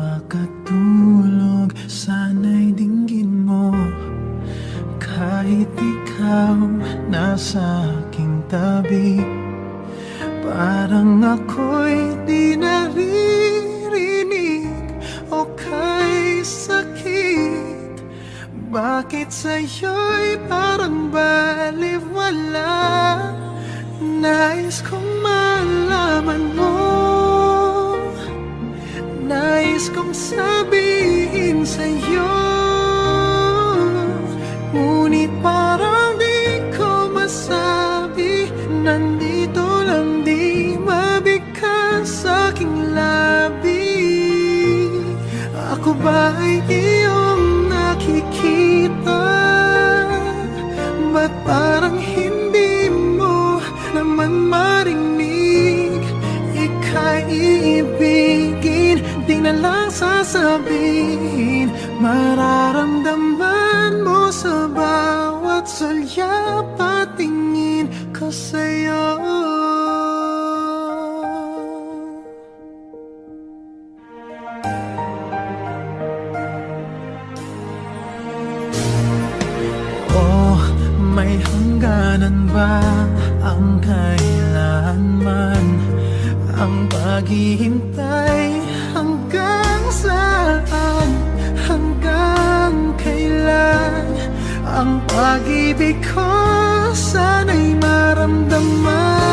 makatulog, sana'y dinggin mo. Kahit ikaw nasa aking tabi, parang ako'y di naririnig o kay sakit. Bakit sa'yo'y parang baliwala? Nais kong malaman mo, nais kong sabihin sa'yo, ngunit parang di ko masabi. Nandito lang, di mabigkas sa aking labi. Ako ba ay iyong nakikita? Ba't parang hindi mo naman marinig? Ika'y iibigin, di na lang sasabihin. Mararamdaman mo sa bawat sulyap at tingin ko sa'yo. Oh, may hangganan ba ang kailanman? Ang paghihintay hanggang saan? Hanggang kailan? Ang pag-ibig ko sana'y maramdaman.